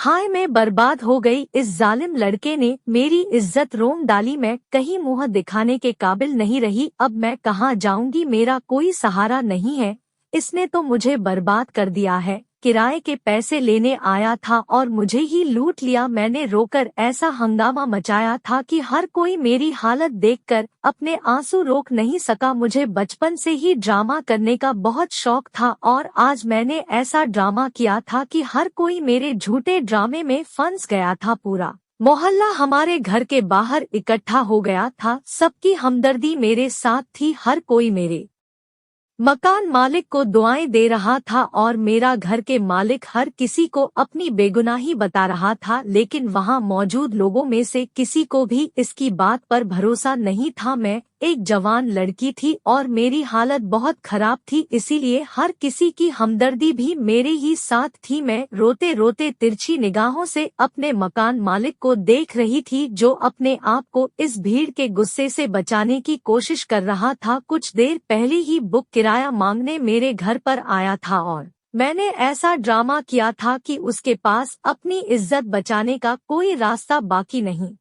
हाय मैं बर्बाद हो गई, इस जालिम लड़के ने मेरी इज्जत रोन डाली, मैं कहीं मुंह दिखाने के काबिल नहीं रही, अब मैं कहाँ जाऊंगी, मेरा कोई सहारा नहीं है। इसने तो मुझे बर्बाद कर दिया है। किराए के पैसे लेने आया था और मुझे ही लूट लिया। मैंने रोकर ऐसा हंगामा मचाया था कि हर कोई मेरी हालत देखकर अपने आंसू रोक नहीं सका। मुझे बचपन से ही ड्रामा करने का बहुत शौक था और आज मैंने ऐसा ड्रामा किया था कि हर कोई मेरे झूठे ड्रामे में फंस गया था। पूरा मोहल्ला हमारे घर के बाहर इकट्ठा हो गया था, सबकी हमदर्दी मेरे साथ थी, हर कोई मेरे मकान मालिक को दुआएं दे रहा था और मेरा घर के मालिक हर किसी को अपनी बेगुनाही बता रहा था। लेकिन वहां मौजूद लोगों में से किसी को भी इसकी बात पर भरोसा नहीं था। मैं एक जवान लड़की थी और मेरी हालत बहुत खराब थी, इसीलिए हर किसी की हमदर्दी भी मेरे ही साथ थी। मैं रोते रोते तिरछी निगाहों से अपने मकान मालिक को देख रही थी, जो अपने आप को इस भीड़ के गुस्से से बचाने की कोशिश कर रहा था। कुछ देर पहले ही बुक किराया मांगने मेरे घर पर आया था और मैंने ऐसा ड्रामा किया था कि उसके पास अपनी इज्जत बचाने का कोई रास्ता बाकी नहीं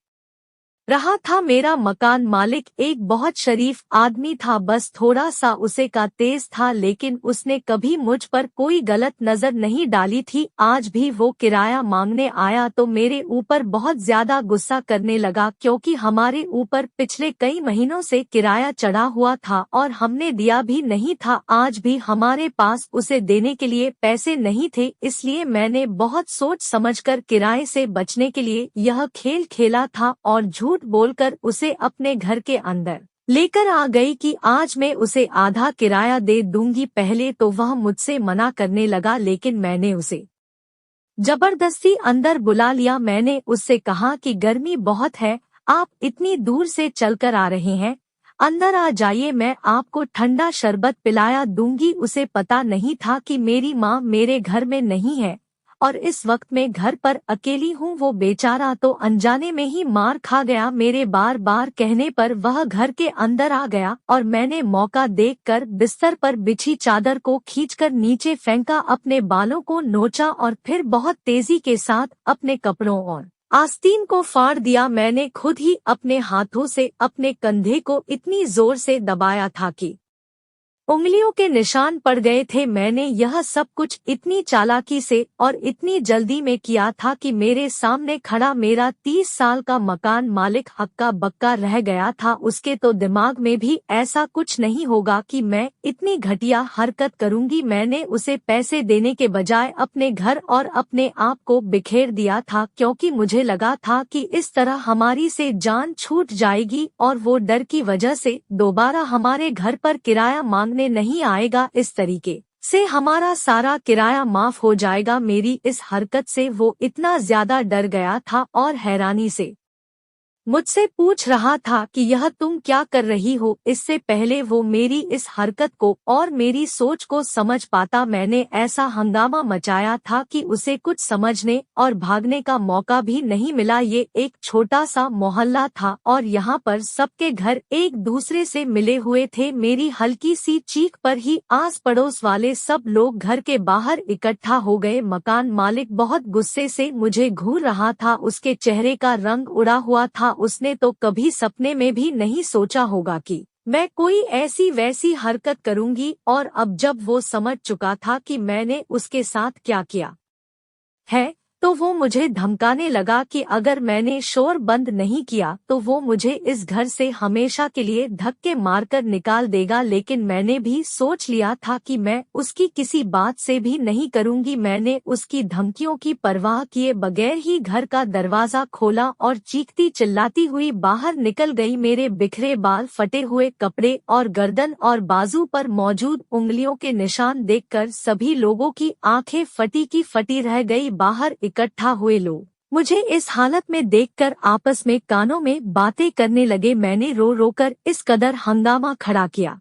रहा था। मेरा मकान मालिक एक बहुत शरीफ आदमी था, बस थोड़ा सा उसे का तेज था, लेकिन उसने कभी मुझ पर कोई गलत नजर नहीं डाली थी। आज भी वो किराया मांगने आया तो मेरे ऊपर बहुत ज्यादा गुस्सा करने लगा, क्योंकि हमारे ऊपर पिछले कई महीनों से किराया चढ़ा हुआ था और हमने दिया भी नहीं था। आज भी हमारे पास उसे देने के लिए पैसे नहीं थे, इसलिए मैंने बहुत सोच समझकर किराए से बचने के लिए यह खेल खेला था और झूठ बोलकर उसे अपने घर के अंदर लेकर आ गई कि आज मैं उसे आधा किराया दे दूंगी। पहले तो वह मुझसे मना करने लगा, लेकिन मैंने उसे जबरदस्ती अंदर बुला लिया। मैंने उससे कहा कि गर्मी बहुत है, आप इतनी दूर से चलकर आ रहे हैं, अंदर आ जाइए, मैं आपको ठंडा शरबत पिलाया दूंगी। उसे पता नहीं था कि मेरी माँ मेरे घर में नहीं है और इस वक्त मैं घर पर अकेली हूँ। वो बेचारा तो अनजाने में ही मार खा गया। मेरे बार बार कहने पर वह घर के अंदर आ गया और मैंने मौका देखकर बिस्तर पर बिछी चादर को खींचकर नीचे फेंका, अपने बालों को नोचा और फिर बहुत तेजी के साथ अपने कपड़ों और आस्तीन को फाड़ दिया। मैंने खुद ही अपने हाथों से अपने कंधे को इतनी जोर से दबाया था कि उंगलियों के निशान पड़ गए थे। मैंने यह सब कुछ इतनी चालाकी से और इतनी जल्दी में किया था कि मेरे सामने खड़ा मेरा 30 साल का मकान मालिक हक्का बक्का रह गया था। उसके तो दिमाग में भी ऐसा कुछ नहीं होगा कि मैं इतनी घटिया हरकत करूंगी। मैंने उसे पैसे देने के बजाय अपने घर और अपने आप को बिखेर दिया था, क्योंकि मुझे लगा था कि इस तरह हमारी से जान छूट जाएगी और वो डर की वजह से दोबारा हमारे घर पर किराया मांगने नहीं आएगा। इस तरीके से हमारा सारा किराया माफ हो जाएगा। मेरी इस हरकत से वो इतना ज्यादा डर गया था और हैरानी से मुझसे पूछ रहा था कि यह तुम क्या कर रही हो। इससे पहले वो मेरी इस हरकत को और मेरी सोच को समझ पाता, मैंने ऐसा हंगामा मचाया था कि उसे कुछ समझने और भागने का मौका भी नहीं मिला। ये एक छोटा सा मोहल्ला था और यहाँ पर सबके घर एक दूसरे से मिले हुए थे। मेरी हल्की सी चीख पर ही आस पड़ोस वाले सब लोग घर के बाहर इकट्ठा हो गए। मकान मालिक बहुत गुस्से से मुझे घूर रहा था, उसके चेहरे का रंग उड़ा हुआ था। उसने तो कभी सपने में भी नहीं सोचा होगा कि मैं कोई ऐसी वैसी हरकत करूंगी। और अब जब वो समझ चुका था कि मैंने उसके साथ क्या किया है, तो वो मुझे धमकाने लगा कि अगर मैंने शोर बंद नहीं किया तो वो मुझे इस घर से हमेशा के लिए धक्के मारकर निकाल देगा। लेकिन मैंने भी सोच लिया था कि मैं उसकी किसी बात से भी नहीं करूंगी। मैंने उसकी धमकियों की परवाह किए बगैर ही घर का दरवाजा खोला और चीखती चिल्लाती हुई बाहर निकल गई। मेरे बिखरे बाल, फटे हुए कपड़े और गर्दन और बाजू पर मौजूद उंगलियों के निशान देखकर सभी लोगों की आंखें फटी की फटी रह गई। बाहर इकट्ठा हुए लोग मुझे इस हालत में देखकर आपस में कानों में बातें करने लगे। मैंने रो रो कर इस कदर हंगामा खड़ा किया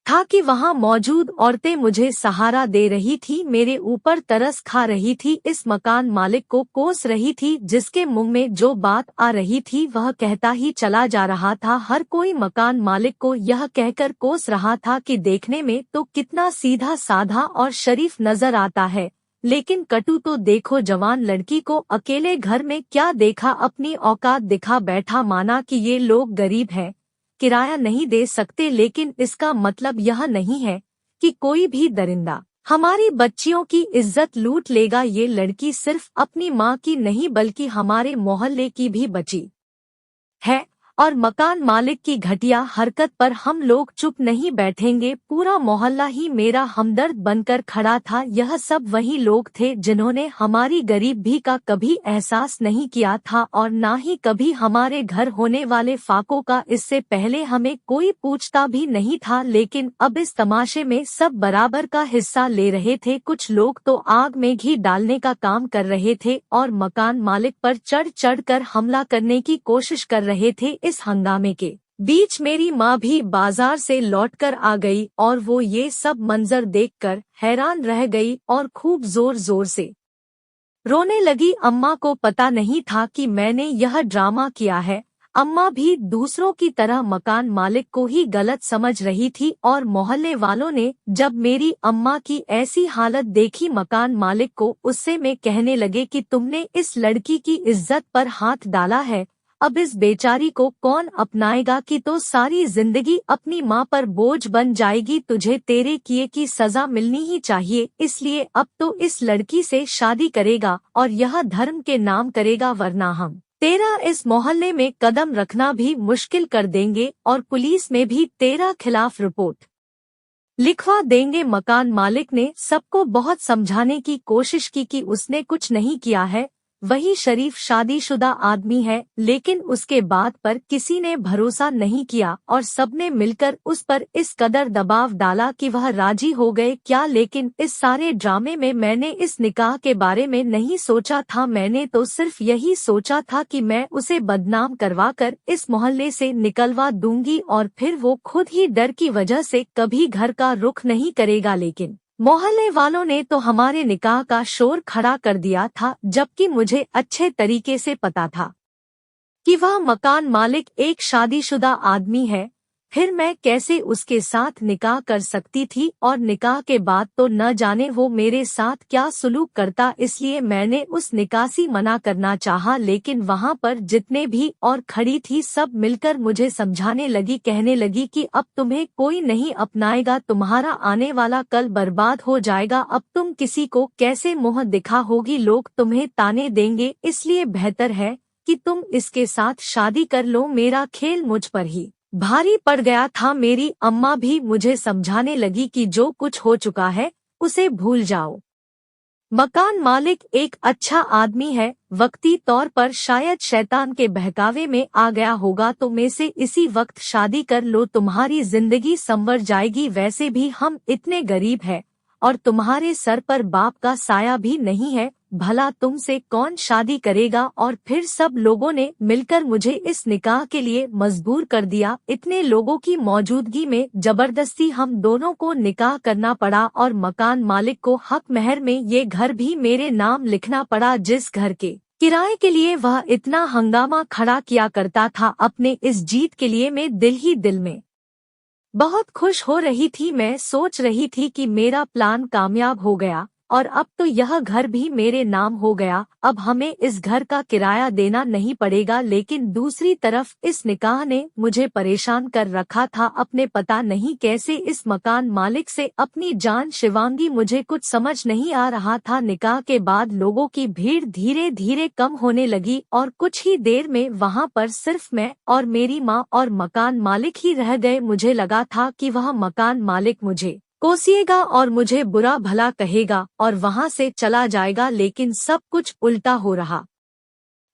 था कि वहां मौजूद औरतें मुझे सहारा दे रही थी, मेरे ऊपर तरस खा रही थी, इस मकान मालिक को कोस रही थी। जिसके मुंह में जो बात आ रही थी वह कहता ही चला जा रहा था। हर कोई मकान मालिक को यह कहकर कोस रहा था कि देखने में तो कितना सीधा साधा और शरीफ नजर आता है, लेकिन कटु तो देखो, जवान लड़की को अकेले घर में क्या देखा, अपनी औकात दिखा बैठा, माना कि ये लोग गरीब हैं, किराया नहीं दे सकते, लेकिन इसका मतलब यह नहीं है कि कोई भी दरिंदा हमारी बच्चियों की इज्जत लूट लेगा। ये लड़की सिर्फ अपनी माँ की नहीं बल्कि हमारे मोहल्ले की भी बची है, और मकान मालिक की घटिया हरकत पर हम लोग चुप नहीं बैठेंगे। पूरा मोहल्ला ही मेरा हमदर्द बनकर खड़ा था। यह सब वही लोग थे जिन्होंने हमारी गरीबी का कभी एहसास नहीं किया था और ना ही कभी हमारे घर होने वाले फाकों का। इससे पहले हमें कोई पूछता भी नहीं था, लेकिन अब इस तमाशे में सब बराबर का हिस्सा ले रहे थे। कुछ लोग तो आग में घी डालने का काम कर रहे थे और मकान मालिक पर चढ़ चढ़ कर हमला करने की कोशिश कर रहे थे। इस हंगामे के बीच मेरी माँ भी बाजार से लौटकर आ गई और वो ये सब मंजर देखकर हैरान रह गई और खूब जोर जोर से रोने लगी। अम्मा को पता नहीं था कि मैंने यह ड्रामा किया है। अम्मा भी दूसरों की तरह मकान मालिक को ही गलत समझ रही थी और मोहल्ले वालों ने जब मेरी अम्मा की ऐसी हालत देखी मकान मालिक को, उससे में कहने लगे कि तुमने इस लड़की की इज्जत पर हाथ डाला है, अब इस बेचारी को कौन अपनाएगा कि तो सारी जिंदगी अपनी माँ पर बोझ बन जाएगी। तुझे तेरे किए की सजा मिलनी ही चाहिए, इसलिए अब तो इस लड़की से शादी करेगा और यह धर्म के नाम करेगा, वरना हम तेरा इस मोहल्ले में कदम रखना भी मुश्किल कर देंगे और पुलिस में भी तेरा खिलाफ रिपोर्ट लिखवा देंगे। मकान मालिक ने सबको बहुत समझाने की कोशिश की कि उसने कुछ नहीं किया है, वही शरीफ शादीशुदा आदमी है, लेकिन उसके बात पर किसी ने भरोसा नहीं किया और सबने मिलकर उस पर इस कदर दबाव डाला कि वह राजी हो गए। क्या लेकिन इस सारे ड्रामे में मैंने इस निकाह के बारे में नहीं सोचा था। मैंने तो सिर्फ यही सोचा था कि मैं उसे बदनाम करवाकर इस मोहल्ले से निकलवा दूंगी और फिर वो खुद ही डर की वजह से कभी घर का रुख नहीं करेगा। लेकिन मोहल्ले वालों ने तो हमारे निकाह का शोर खड़ा कर दिया था, जबकि मुझे अच्छे तरीके से पता था कि वह मकान मालिक एक शादीशुदा आदमी है। फिर मैं कैसे उसके साथ निकाह कर सकती थी, और निकाह के बाद तो न जाने वो मेरे साथ क्या सुलूक करता। इसलिए मैंने उस निकाह से मना करना चाहा, लेकिन वहाँ पर जितने भी और खड़ी थी सब मिलकर मुझे समझाने लगी, कहने लगी कि अब तुम्हें कोई नहीं अपनाएगा, तुम्हारा आने वाला कल बर्बाद हो जाएगा, अब तुम किसी को कैसे मुँह दिखा होगी, लोग तुम्हें ताने देंगे, इसलिए बेहतर है कि तुम इसके साथ शादी कर लो। मेरा खेल मुझ पर ही भारी पड़ गया था। मेरी अम्मा भी मुझे समझाने लगी कि जो कुछ हो चुका है उसे भूल जाओ, मकान मालिक एक अच्छा आदमी है, वक्ती तौर पर शायद शैतान के बहकावे में आ गया होगा, तो मैं से इसी वक्त शादी कर लो, तुम्हारी जिंदगी संवर जाएगी। वैसे भी हम इतने गरीब हैं और तुम्हारे सर पर बाप का साया भी नहीं है, भला तुमसे कौन शादी करेगा। और फिर सब लोगों ने मिलकर मुझे इस निकाह के लिए मजबूर कर दिया। इतने लोगों की मौजूदगी में जबरदस्ती हम दोनों को निकाह करना पड़ा और मकान मालिक को हक महर में ये घर भी मेरे नाम लिखना पड़ा, जिस घर के किराए के लिए वह इतना हंगामा खड़ा किया करता था। अपने इस जीत के लिए मैं दिल ही दिल में बहुत खुश हो रही थी। मैं सोच रही थी कि मेरा प्लान कामयाब हो गया और अब तो यह घर भी मेरे नाम हो गया, अब हमें इस घर का किराया देना नहीं पड़ेगा। लेकिन दूसरी तरफ इस निकाह ने मुझे परेशान कर रखा था। अपने पता नहीं कैसे इस मकान मालिक से अपनी जान शिवांगी, मुझे कुछ समझ नहीं आ रहा था। निकाह के बाद लोगों की भीड़ धीरे धीरे कम होने लगी और कुछ ही देर में वहाँ पर सिर्फ मैं और मेरी माँ और मकान मालिक ही रह गए। मुझे लगा था कि वह मकान मालिक मुझे कोसिएगा और मुझे बुरा भला कहेगा और वहां से चला जाएगा, लेकिन सब कुछ उल्टा हो रहा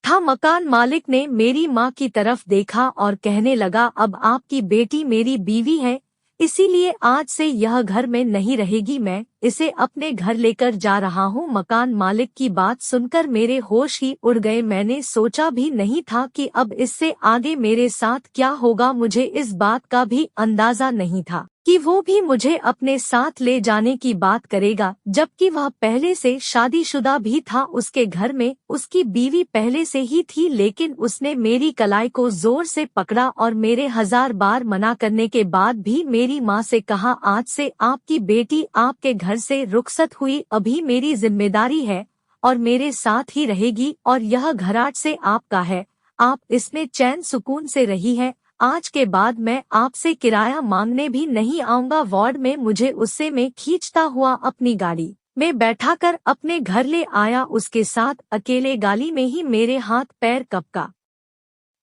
था। मकान मालिक ने मेरी माँ की तरफ देखा और कहने लगा, अब आपकी बेटी मेरी बीवी है, इसीलिए आज से यह घर में नहीं रहेगी, मैं इसे अपने घर लेकर जा रहा हूँ। मकान मालिक की बात सुनकर मेरे होश ही उड़ गए। मैंने सोचा भी नहीं था कि अब इससे आगे मेरे साथ क्या होगा, मुझे इस बात का भी अंदाजा नहीं था कि वो भी मुझे अपने साथ ले जाने की बात करेगा, जबकि वह पहले से शादीशुदा भी था। उसके घर में उसकी बीवी पहले से ही थी, लेकिन उसने मेरी कलाई को जोर से पकड़ा और मेरे 1000 बार मना करने के बाद भी मेरी माँ से कहा, आज से आपकी बेटी आपके घर से रुखसत हुई, अभी मेरी जिम्मेदारी है और मेरे साथ ही रहेगी और यह घर आज से आपका है, आप इसमें चैन सुकून से रही है। आज के बाद मैं आपसे किराया मांगने भी नहीं आऊंगा। वार्ड में मुझे उससे में खींचता हुआ अपनी गाड़ी में बैठाकर अपने घर ले आया। उसके साथ अकेले गाली में ही मेरे हाथ पैर कपका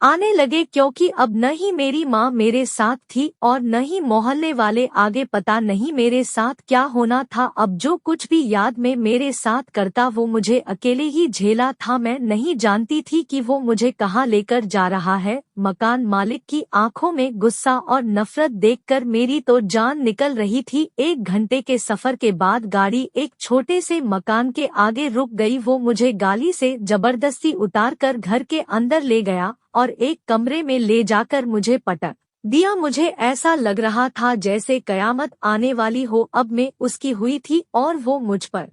आने लगे, क्योंकि अब न ही मेरी माँ मेरे साथ थी और न ही मोहल्ले वाले। आगे पता नहीं मेरे साथ क्या होना था। अब जो कुछ भी याद में मेरे साथ करता वो मुझे अकेले ही झेला था। मैं नहीं जानती थी कि वो मुझे कहाँ लेकर जा रहा है। मकान मालिक की आंखों में गुस्सा और नफरत देखकर मेरी तो जान निकल रही थी। 1 घंटे के सफर के बाद गाड़ी एक छोटे से मकान के आगे रुक गई। वो मुझे गाड़ी से जबरदस्ती उतारकर घर के अंदर ले गया और एक कमरे में ले जाकर मुझे पटक दिया। मुझे ऐसा लग रहा था जैसे कयामत आने वाली हो। अब मैं उसकी हुई थी और वो मुझ पर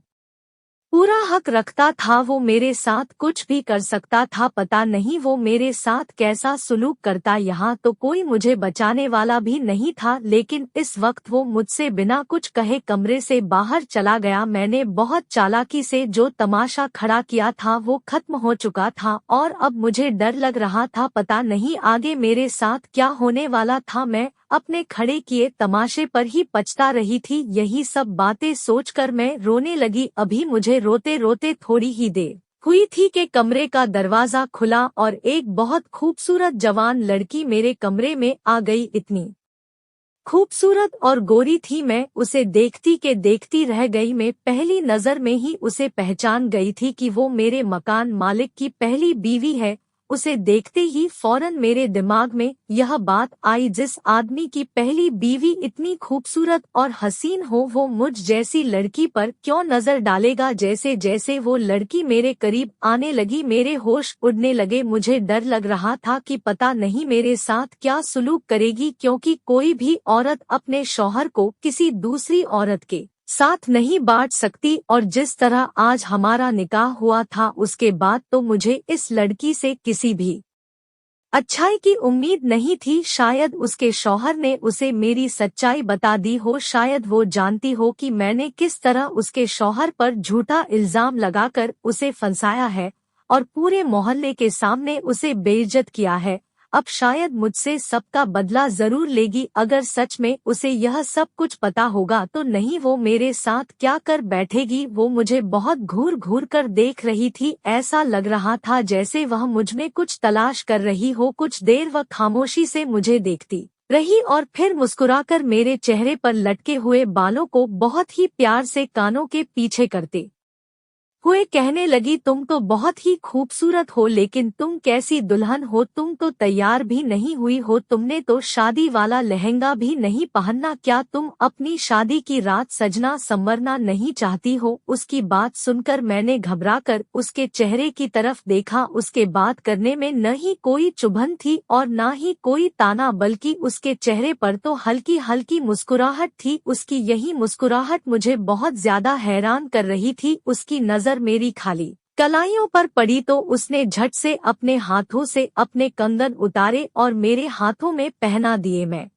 पूरा हक रखता था। वो मेरे साथ कुछ भी कर सकता था। पता नहीं वो मेरे साथ कैसा सुलूक करता। यहाँ तो कोई मुझे बचाने वाला भी नहीं था, लेकिन इस वक्त वो मुझसे बिना कुछ कहे कमरे से बाहर चला गया। मैंने बहुत चालाकी से जो तमाशा खड़ा किया था वो खत्म हो चुका था और अब मुझे डर लग रहा था। पता नहीं आगे मेरे साथ क्या होने वाला था। मैं अपने खड़े किए तमाशे पर ही पछता रही थी। यही सब बातें सोचकर मैं रोने लगी। अभी मुझे रोते रोते थोड़ी ही देर हुई थी कि कमरे का दरवाजा खुला और एक बहुत खूबसूरत जवान लड़की मेरे कमरे में आ गई। इतनी खूबसूरत और गोरी थी, मैं उसे देखती के देखती रह गई। मैं पहली नजर में ही उसे पहचान गई थी कि वो मेरे मकान मालिक की पहली बीवी है। उसे देखते ही फौरन मेरे दिमाग में यह बात आई, जिस आदमी की पहली बीवी इतनी खूबसूरत और हसीन हो वो मुझ जैसी लड़की पर क्यों नजर डालेगा। जैसे जैसे वो लड़की मेरे करीब आने लगी मेरे होश उड़ने लगे। मुझे डर लग रहा था कि पता नहीं मेरे साथ क्या सुलूक करेगी, क्योंकि कोई भी औरत अपने शौहर को किसी दूसरी औरत के साथ नहीं बांट सकती। और जिस तरह आज हमारा निकाह हुआ था उसके बाद तो मुझे इस लड़की से किसी भी अच्छाई की उम्मीद नहीं थी। शायद उसके शौहर ने उसे मेरी सच्चाई बता दी हो। शायद वो जानती हो कि मैंने किस तरह उसके शौहर पर झूठा इल्जाम लगाकर उसे फंसाया है और पूरे मोहल्ले के सामने उसे बेइज्जत किया है। अब शायद मुझसे सबका बदला जरूर लेगी। अगर सच में उसे यह सब कुछ पता होगा तो नहीं वो मेरे साथ क्या कर बैठेगी। वो मुझे बहुत घूर घूर कर देख रही थी। ऐसा लग रहा था जैसे वह मुझ में कुछ तलाश कर रही हो। कुछ देर वह खामोशी से मुझे देखती रही और फिर मुस्कुराकर मेरे चेहरे पर लटके हुए बालों को बहुत ही प्यार से कानों के पीछे करते हुए कहने लगी, तुम तो बहुत ही खूबसूरत हो, लेकिन तुम कैसी दुल्हन हो। तुम तो तैयार भी नहीं हुई हो, तुमने तो शादी वाला लहंगा भी नहीं पहनना। क्या तुम अपनी शादी की रात सजना संवरना नहीं चाहती हो। उसकी बात सुनकर मैंने घबराकर उसके चेहरे की तरफ देखा। उसके बात करने में न ही कोई चुभन थी और न ही कोई ताना, बल्कि उसके चेहरे पर तो हल्की हल्की मुस्कुराहट थी। उसकी यही मुस्कुराहट मुझे बहुत ज्यादा हैरान कर रही थी। उसकी नजर मेरी खाली कलाइयों पर पड़ी तो उसने झट से अपने हाथों से अपने कंगन उतारे और मेरे हाथों में पहना दिए। मैं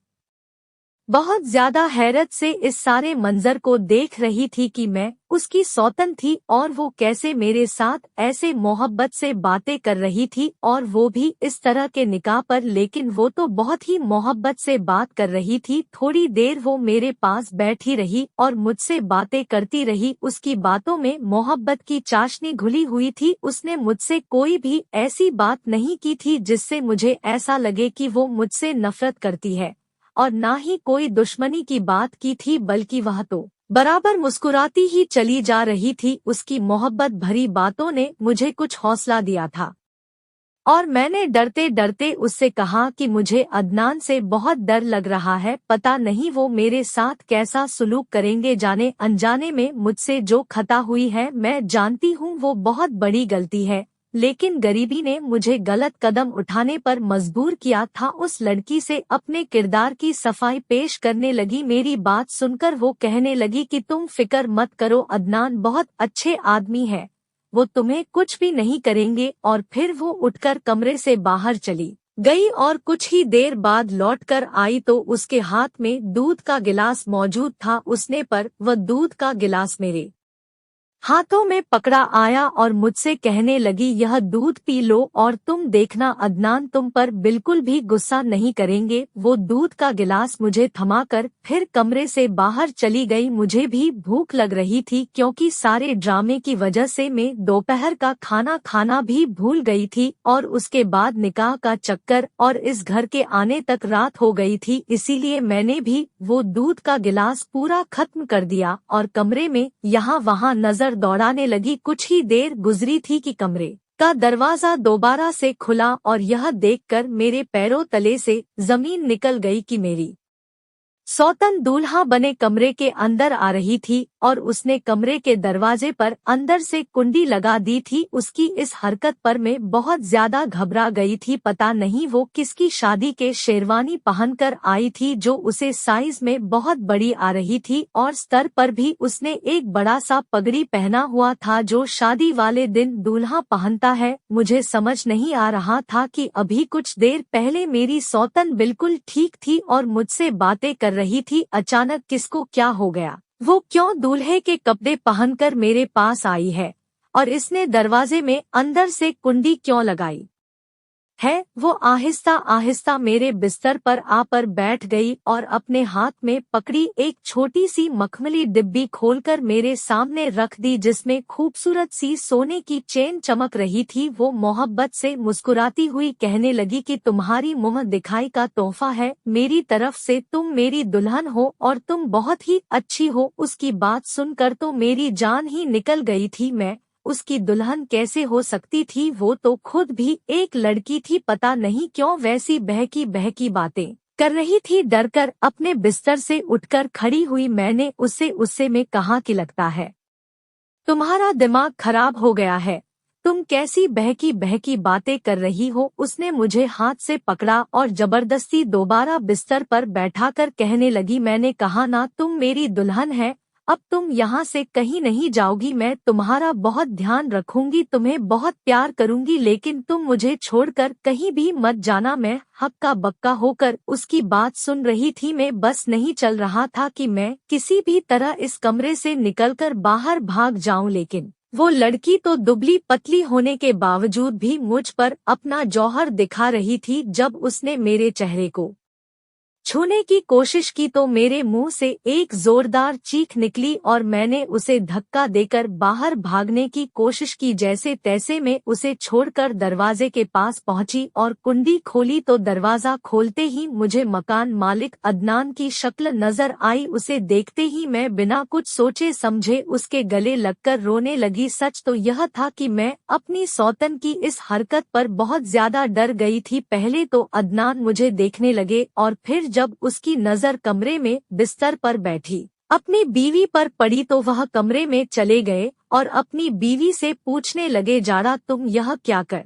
बहुत ज्यादा हैरत से इस सारे मंजर को देख रही थी कि मैं उसकी सौतन थी और वो कैसे मेरे साथ ऐसे मोहब्बत से बातें कर रही थी, और वो भी इस तरह के निकाह पर। लेकिन वो तो बहुत ही मोहब्बत से बात कर रही थी। थोड़ी देर वो मेरे पास बैठी रही और मुझसे बातें करती रही। उसकी बातों में मोहब्बत की चाशनी घुली हुई थी। उसने मुझसे कोई भी ऐसी बात नहीं की थी जिससे मुझे ऐसा लगे कि वो मुझसे नफरत करती है, और ना ही कोई दुश्मनी की बात की थी, बल्कि वह तो बराबर मुस्कुराती ही चली जा रही थी। उसकी मोहब्बत भरी बातों ने मुझे कुछ हौसला दिया था और मैंने डरते डरते उससे कहा कि मुझे अदनान से बहुत डर लग रहा है। पता नहीं वो मेरे साथ कैसा सुलूक करेंगे। जाने अनजाने में मुझसे जो खता हुई है मैं जानती हूँ वो बहुत बड़ी गलती है। लेकिन गरीबी ने मुझे गलत कदम उठाने पर मजबूर किया था। उस लड़की से अपने किरदार की सफाई पेश करने लगी। मेरी बात सुनकर वो कहने लगी कि तुम फिक्र मत करो, अदनान बहुत अच्छे आदमी है, वो तुम्हें कुछ भी नहीं करेंगे। और फिर वो उठकर कमरे से बाहर चली गई और कुछ ही देर बाद लौटकर आई तो उसके हाथ में दूध का गिलास मौजूद था। उसने पर वह दूध का गिलास मेरे हाथों में पकड़ा आया और मुझसे कहने लगी, यह दूध पी लो और तुम देखना अदनान तुम पर बिल्कुल भी गुस्सा नहीं करेंगे। वो दूध का गिलास मुझे थमाकर फिर कमरे से बाहर चली गई। मुझे भी भूख लग रही थी क्योंकि सारे ड्रामे की वजह से मैं दोपहर का खाना खाना भी भूल गई थी और उसके बाद निकाह का चक्कर और इस घर के आने तक रात हो गई थी। इसीलिए मैंने भी वो दूध का गिलास पूरा खत्म कर दिया और कमरे में यहाँ वहाँ नजर दौड़ाने लगी। कुछ ही देर गुजरी थी कि कमरे का दरवाजा दोबारा से खुला और यह देखकर मेरे पैरों तले से जमीन निकल गई कि मेरी सौतन दूल्हा बने कमरे के अंदर आ रही थी और उसने कमरे के दरवाजे पर अंदर से कुंडी लगा दी थी। उसकी इस हरकत पर मैं बहुत ज्यादा घबरा गई थी। पता नहीं वो किसकी शादी के शेरवानी पहनकर आई थी जो उसे साइज में बहुत बड़ी आ रही थी और स्तर पर भी उसने एक बड़ा सा पगड़ी पहना हुआ था जो शादी वाले दिन दूल्हा पहनता है। मुझे समझ नहीं आ रहा था कि अभी कुछ देर पहले मेरी सौतन बिल्कुल ठीक थी और मुझसे बातें कर रही थी, अचानक किसको क्या हो गया, वो क्यों दूल्हे के कपड़े पहनकर मेरे पास आई है और इसने दरवाजे में अंदर से कुंडी क्यों लगाई है। वो आहिस्ता आहिस्ता मेरे बिस्तर पर आकर बैठ गई और अपने हाथ में पकड़ी एक छोटी सी मखमली डिब्बी खोलकर मेरे सामने रख दी जिसमें खूबसूरत सी सोने की चेन चमक रही थी। वो मोहब्बत से मुस्कुराती हुई कहने लगी कि तुम्हारी मुंह दिखाई का तोहफा है मेरी तरफ से, तुम मेरी दुल्हन हो और तुम बहुत ही अच्छी हो। उसकी बात सुनकर तो मेरी जान ही निकल गई थी। मैं उसकी दुल्हन कैसे हो सकती थी, वो तो खुद भी एक लड़की थी। पता नहीं क्यों वैसी बहकी बहकी बातें कर रही थी। डरकर अपने बिस्तर से उठकर खड़ी हुई मैंने उससे में कहा कि लगता है तुम्हारा दिमाग खराब हो गया है, तुम कैसी बहकी बहकी बातें कर रही हो। उसने मुझे हाथ से पकड़ा और जबरदस्ती दोबारा बिस्तर पर बैठाकर कहने लगी, मैंने कहा ना तुम मेरी दुल्हन है, अब तुम यहाँ से कहीं नहीं जाओगी, मैं तुम्हारा बहुत ध्यान रखूंगी, तुम्हें बहुत प्यार करूंगी, लेकिन तुम मुझे छोड़कर कहीं भी मत जाना। मैं हक्का बक्का होकर उसकी बात सुन रही थी। मैं बस नहीं चल रहा था कि मैं किसी भी तरह इस कमरे से निकलकर बाहर भाग जाऊं, लेकिन वो लड़की तो दुबली पतली होने के बावजूद भी मुझ पर अपना जौहर दिखा रही थी। जब उसने मेरे चेहरे को छूने की कोशिश की तो मेरे मुंह से एक जोरदार चीख निकली और मैंने उसे धक्का देकर बाहर भागने की कोशिश की। जैसे तैसे मैं उसे छोड़कर दरवाजे के पास पहुंची और कुंडी खोली तो दरवाजा खोलते ही मुझे मकान मालिक अदनान की शक्ल नजर आई। उसे देखते ही मैं बिना कुछ सोचे समझे उसके गले लगकर रोने लगी। सच तो यह था कि मैं अपनी सौतन की इस हरकत पर बहुत ज्यादा डर गई थी। पहले तो अदनान मुझे देखने लगे और फिर जब उसकी नजर कमरे में बिस्तर पर बैठी अपनी बीवी पर पड़ी तो वह कमरे में चले गए और अपनी बीवी से पूछने लगे, जारा तुम यह क्या कर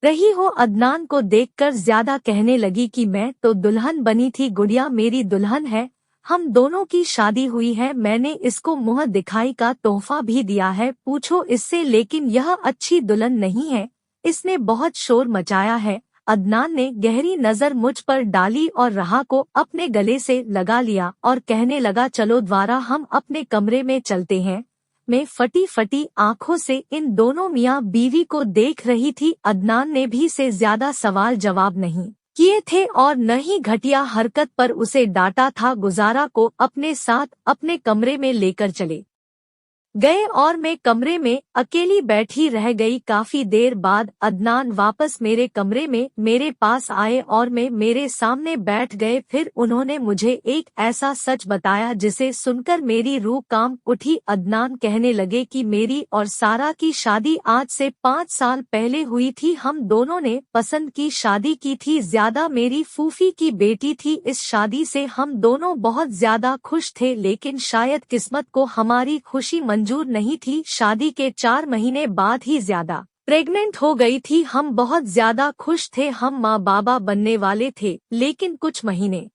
रही हो। अदनान को देखकर ज्यादा कहने लगी कि मैं तो दुल्हन बनी थी, गुड़िया मेरी दुल्हन है, हम दोनों की शादी हुई है, मैंने इसको मुंह दिखाई का तोहफा भी दिया है, पूछो इससे, लेकिन यह अच्छी दुल्हन नहीं है, इसने बहुत शोर मचाया है। अदनान ने गहरी नजर मुझ पर डाली और राह को अपने गले से लगा लिया और कहने लगा, चलो द्वारा हम अपने कमरे में चलते हैं। मैं फटी फटी आंखों से इन दोनों मियाँ बीवी को देख रही थी। अदनान ने भी से ज्यादा सवाल जवाब नहीं किए थे और न ही घटिया हरकत पर उसे डांटा था। गुजारा को अपने साथ अपने कमरे में लेकर चले गए और मैं कमरे में अकेली बैठी रह गई। काफी देर बाद अदनान वापस मेरे कमरे में मेरे पास आए और मेरे सामने बैठ गए। फिर उन्होंने मुझे एक ऐसा सच बताया जिसे सुनकर मेरी रूह कांप उठी। अदनान कहने लगे कि मेरी और सारा की शादी आज से 5 साल पहले हुई थी। हम दोनों ने पसंद की शादी की थी, ज्यादा मेरी फूफी की बेटी थी। इस शादी से हम दोनों बहुत ज्यादा खुश थे, लेकिन शायद किस्मत को हमारी खुशी मंजूर नहीं थी। शादी के 4 महीने बाद ही ज्यादा प्रेग्नेंट हो गई थी। हम बहुत ज्यादा खुश थे, हम माँ बाबा बनने वाले थे। लेकिन कुछ महीने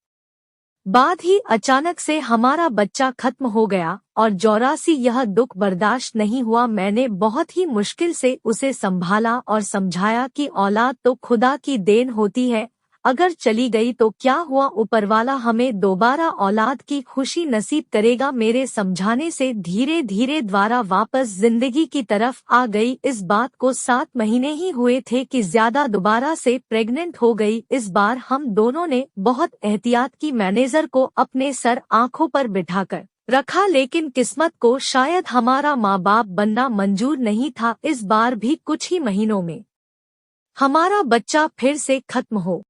बाद ही अचानक से हमारा बच्चा खत्म हो गया और 84 यह दुख बर्दाश्त नहीं हुआ। मैंने बहुत ही मुश्किल से उसे संभाला और समझाया कि औलाद तो खुदा की देन होती है, अगर चली गई तो क्या हुआ, ऊपरवाला हमें दोबारा औलाद की खुशी नसीब करेगा। मेरे समझाने से धीरे धीरे द्वारा वापस जिंदगी की तरफ आ गई। इस बात को 7 महीने ही हुए थे कि ज्यादा दोबारा से प्रेग्नेंट हो गई। इस बार हम दोनों ने बहुत एहतियात की। मैनेजर को अपने सर आंखों पर बिठाकर रखा, लेकिन किस्मत को शायद हमारा माँ बाप बनना मंजूर नहीं था। इस बार भी कुछ ही महीनों में हमारा बच्चा फिर से खत्म हो